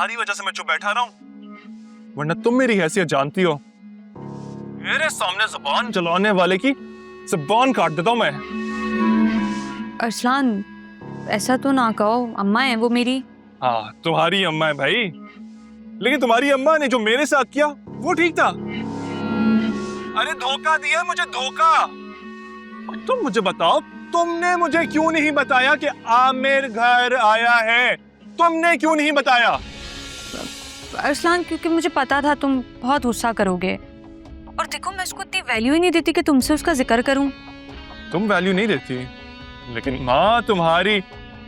तुम्हारी वजह से मैं चुप बैठा रहा हूं, वरना तुम मेरी हैसियत जानती हो। मेरे सामने जुबान चलाने वाले की जुबान काट देता हूं मैं। अरसलान, ऐसा तो ना कहो, अम्मा है वो मेरी। हाँ, तुम्हारी अम्मा है भाई, लेकिन तुम्हारी अम्मा ने जो मेरे साथ किया वो ठीक था। अरे धोखा दिया मुझे, धोखा। तुम मुझे बताओ, तुमने मुझे क्यों नहीं बताया कि आमिर घर आया है? तुमने क्यों नहीं बताया? अरसलान, क्योंकि मुझे पता था तुम बहुत गुस्सा करोगे, और देखो मैं उसको इतनी वैल्यू ही नहीं देती कि तुमसे उसका जिक्र करूं। तुम वैल्यू नहीं देती, लेकिन माँ तुम्हारी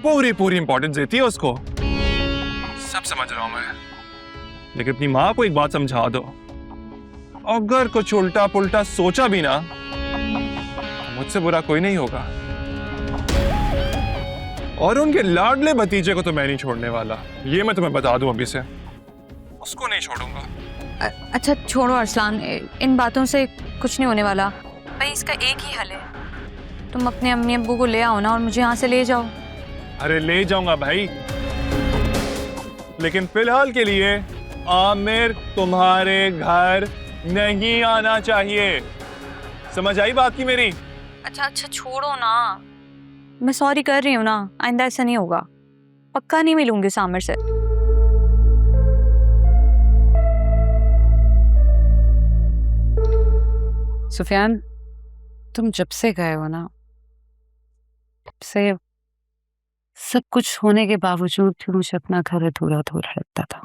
पूरी पूरी इंपॉर्टेंस देती है उसको। सब समझ रहा हूं मैं, लेकिन अपनी माँ को एक बात समझा दो, अगर कुछ उल्टा पुल्टा सोचा भी ना, मुझसे बुरा कोई नहीं होगा। और उनके लाडले भतीजे को तो मैं नहीं छोड़ने वाला, ये मैं तुम्हें बता दूं अभी से। उसको नहीं छोड़ूंगा। अच्छा छोड़ो अरसलान, इन बातों से कुछ नहीं होने वाला भाई। इसका एक ही हल है, तुम अपने अम्मी अब्बू को ले आओ ना और मुझे यहाँ से ले जाओ। अरे ले जाऊंगा भाई, लेकिन फिलहाल के लिए आमिर तुम्हारे घर नहीं आना चाहिए। समझ आई बात की मेरी? अच्छा छोड़ो ना, मैं सॉरी कर रही हूँ ना, आइंदा ऐसा नहीं होगा, पक्का नहीं मिलूंगी उस आमिर से। सुफियान, तुम जब से गए हो ना, तब से सब कुछ होने के बावजूद भी मुझे अपना घर अधूरा अधूरा लगता था।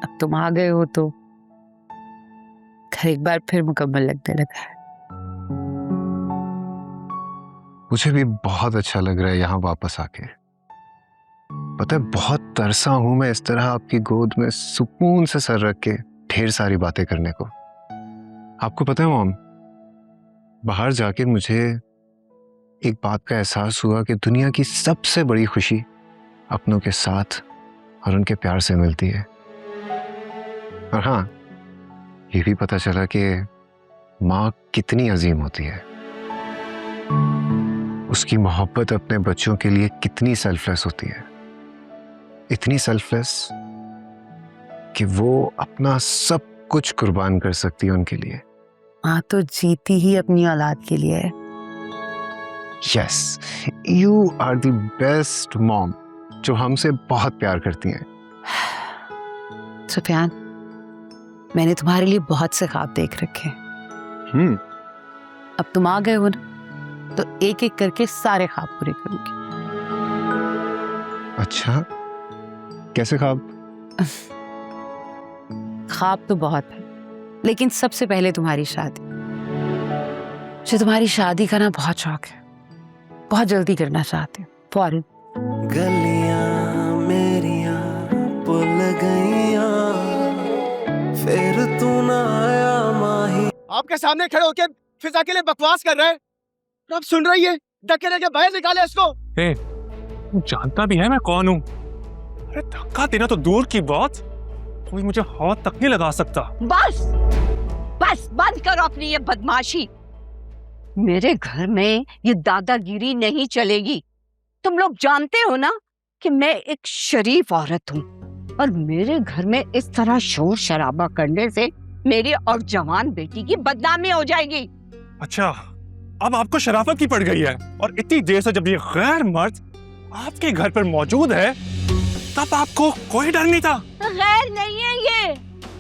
अब तुम आ गए हो तो घर एक बार फिर मुकम्मल लगने लगा है। मुझे भी बहुत अच्छा लग रहा है यहाँ वापस आके। पता है, बहुत तरसा हूं मैं इस तरह आपकी गोद में सुकून से सर रख के ढेर सारी बातें करने को। आपको पता है मॉम, बाहर जाके मुझे एक बात का एहसास हुआ कि दुनिया की सबसे बड़ी खुशी अपनों के साथ और उनके प्यार से मिलती है। और हाँ, ये भी पता चला कि माँ कितनी अजीम होती है। उसकी मोहब्बत अपने बच्चों के लिए कितनी सेल्फलेस होती है, इतनी सेल्फलेस कि वो अपना सब कुछ कुर्बान कर सकती है उनके लिए। माँ तो जीती ही अपनी औलाद के लिए है। Yes, you are the best mom, जो हमसे बहुत प्यार करती हैं। सुफियान, मैंने तुम्हारे लिए बहुत से ख्वाब देख रखे। अब तुम आ गए हो ना, तो एक एक करके सारे ख्वाब पूरे करूंगी। अच्छा, कैसे ख्वाब? ख्वाब तो बहुत है, लेकिन सबसे पहले तुम्हारी शादी। मुझे तुम्हारी शादी का ना बहुत शौक है, बहुत जल्दी करना चाहते हैं, फौरन। गलियां मेरियां भुल गईयां, फिर तू ना आया माही। आपके सामने खड़े होके फिजा के लिए बकवास कर रहे हैं, अब सुन रही है? धक्के देके बाहर निकाले इसको। तू जानता भी है मैं कौन हूँ? अरे धक्का देना तो दूर की बात, कोई मुझे हाथ तक नहीं लगा सकता। बस बस बंद करो अपनी ये बदमाशी। मेरे घर में ये दादागिरी नहीं चलेगी। तुम लोग जानते हो ना कि मैं एक शरीफ औरत हूँ, और मेरे घर में इस तरह शोर शराबा करने से मेरी और जवान बेटी की बदनामी हो जाएगी। अच्छा, अब आपको शराफत की पड़ गई है, और इतनी देर से जब ये गैर मर्द आपके घर पर मौजूद है, तब आपको कोई डर नहीं था? गैर नहीं है ये,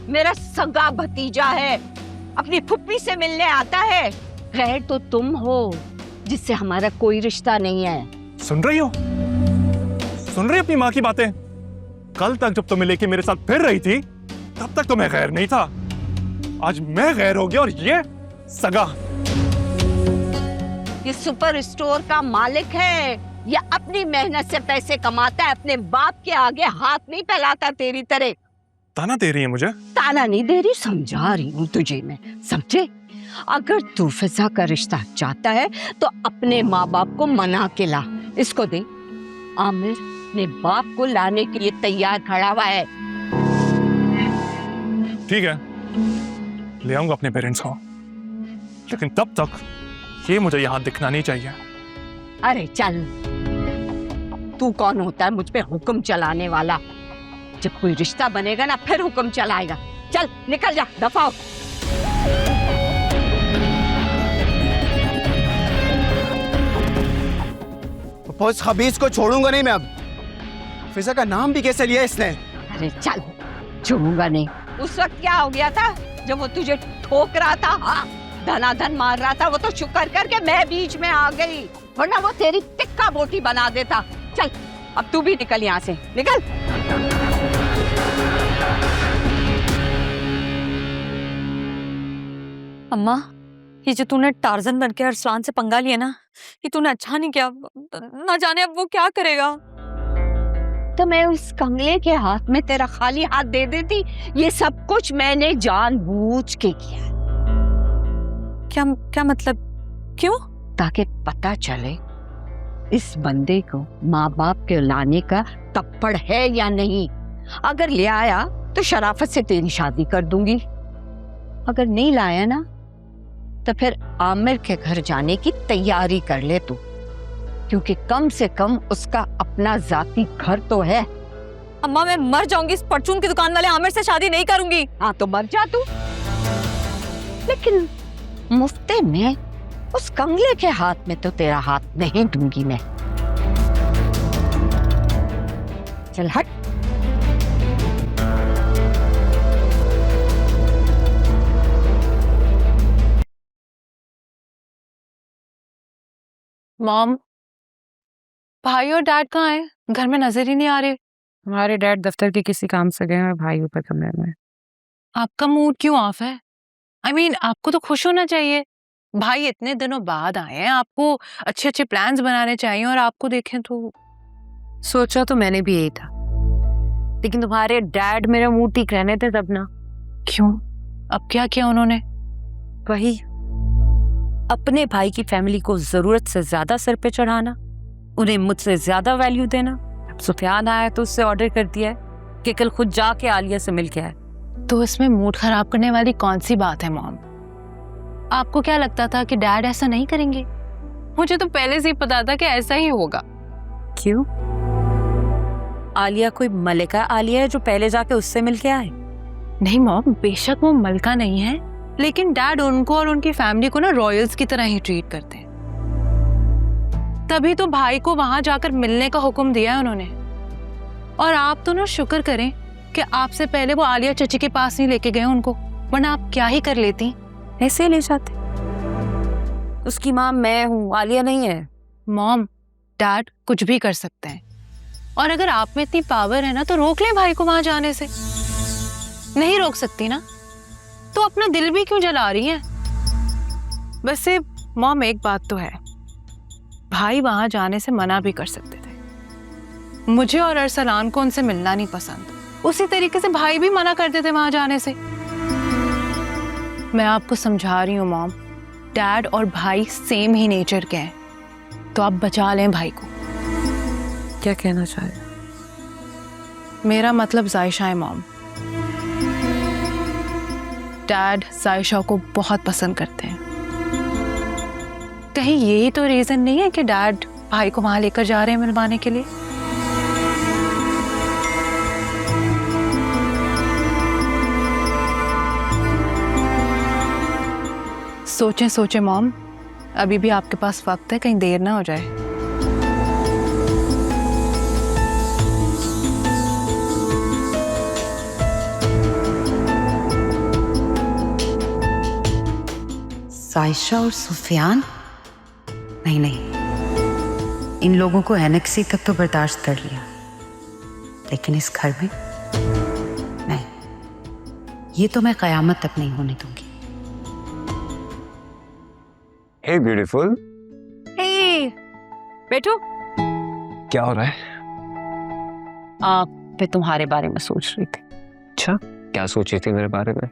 मेरा सगा भतीजा है, अपनी फुप्पी से मिलने आता है। गैर तो तुम हो, जिससे हमारा कोई रिश्ता नहीं है। सुन रही हो? सुन रही अपनी माँ की बातें? कल तक जब तुम्हें लेके मेरे साथ फिर रही थी, तब तक तो मैं गैर नहीं था। आज मैं गैर हो गया और ये सगा। ये सुपर स्टोर का मालिक है, ये अपनी मेहनत से पैसे कमाता है, अपने बाप के आगे हाथ नहीं फैलाता तेरी तरह। ताना दे रही है मुझे? ताना नहीं दे रही, समझा रही हूँ तुझे मैं, समझे? अगर तू फिजा का रिश्ता चाहता है तो अपने माँ बाप को मना के ला। इसको दे। आमिर अपने बाप को लाने के लिए तैयार खड़ा हुआ है। ठीक है, ले आऊंगा अपने पेरेंट्स को, लेकिन तब तक ये मुझे यहाँ दिखना नहीं चाहिए। अरे चल, तू कौन होता है मुझ पे हुक्म चलाने वाला? जब कोई रिश्ता बनेगा ना फिर हुक्म चलाएगा। चल निकल जा, दफा हो। उस खबीज को छोड़ूंगा नहीं मैं अब। फिजा का नाम भी कैसे लिया इसने? अरे चल, छोड़ूंगा नहीं। उस वक्त क्या हो गया था जब वो तुझे ठोक रहा था, हाँ धनाधन मार रहा था, वो तो शुक्र करके मैं बीच में आ गई, वरना वो तेरी टिक्का बोटी बना देता। चल अब तू भी निकल यहाँ से, निकल। अम्मा, ये जो तूने टार्जन बनके अरसलान से पंगा लिया ना, ये तूने अच्छा नहीं किया। ना जाने अब वो क्या करेगा। तो मैं उस कंगले के हाथ में तेरा खाली हाथ दे देती। ये सब कुछ मैंने जानबूझ के किया। क्या मतलब? क्यों? ताकि पता चले इस बंदे को माँ बाप के लाने का तप्पड़ है या नहीं। अगर ले आया तो शराफत से तेरी शादी कर दूंगी, अगर नहीं लाया ना तो फिर आमिर के घर जाने की तैयारी कर ले तू, क्योंकि कम से कम उसका अपना जाती घर तो है। अम्मा, मैं मर जाऊंगी, इस परचून की दुकान वाले आमिर से शादी नहीं करूंगी। हाँ तो मर जा तू, लेकिन मुफ्ते में उस कंगले के हाथ में तो तेरा हाथ नहीं दूंगी मैं। चल हट। मॉम, भाई और डैड कहाँ हैं? घर में नजर ही नहीं आ रहे। हमारे डैड दफ्तर के किसी काम से गए हैं, भाई ऊपर कमरे में। आपका मूड क्यों ऑफ है? I mean, आपको तो खुश होना चाहिए। भाई इतने दिनों बाद आए हैं, आपको अच्छे अच्छे प्लान्स बनाने चाहिए, और आपको देखें तो। सोचा तो मैंने भी यही था, लेकिन तुम्हारे डैड मेरा मूड ठीक रहने थे तब ना। क्यों? अब क्या किया उन्होंने? वही, अपने भाई की फैमिली को जरूरत से ज्यादा सर पे चढ़ाना, उन्हें मुझसे ज्यादा वैल्यू देना। अब सुफियान आया तो उससे ऑर्डर कर दिया है कि कल खुद जाके आलिया से मिल के आए। तो इसमें मूड खराब करने वाली कौन सी बात है मॉम? आपको क्या लगता था कि डैड ऐसा नहीं करेंगे? मुझे तो पहले से ही पता था कि ऐसा ही होगा। क्यों? आलिया कोई मलिका आलिया है जो पहले जाके उससे मिल के आए? नहीं मॉम, बेशक वो मलका नहीं है, लेकिन डैड उनको और उनकी फैमिली को ना रॉयल्स की तरह ही ट्रीट करते हैं। तभी तो भाई को वहां जाकर मिलने का हुक्म दिया है उन्होंने। और आप तो ना शुक्र करें कि आपसे पहले वो आलिया चची के पास नहीं लेके गए उनको, वरना आप क्या ही कर लेती। ऐसे ले जाते। उसकी माँ मैं हूँ, आलिया नहीं है। मॉम, डैड कुछ भी कर सकते हैं, और अगर आप में इतनी पावर है ना तो रोक ले भाई को वहां जाने से। नहीं रोक सकती ना तो अपना दिल भी क्यों जला रही है? वैसे मॉम, एक बात तो है, भाई वहां जाने से मना भी कर सकते थे। मुझे और अरसलान को उनसे मिलना नहीं पसंद, उसी तरीके से भाई भी मना करते थे वहां जाने से। मैं आपको समझा रही हूँ मॉम, डैड और भाई सेम ही नेचर के हैं, तो आप बचा लें भाई को। क्या कहना चाह रहे? मेरा मतलब जायशा है मॉम। डैड जायशा को बहुत पसंद करते हैं। कहीं यही तो रीजन नहीं है कि डैड भाई को वहां लेकर जा रहे हैं मिलवाने के लिए? सोचें सोचें मॉम, अभी भी आपके पास वक्त है, कहीं देर ना हो जाए। साइशा और सुफियान? नहीं नहीं, इन लोगों को एनेक्सी तक तो बर्दाश्त कर लिया, लेकिन इस घर में नहीं, ये तो मैं कयामत तक नहीं होने दूंगी। हे ब्यूटीफुल, बैठो। क्या हो रहा है? मैं तुम्हारे बारे में सोच रही थी। अच्छा, क्या सोच रही थी मेरे बारे में?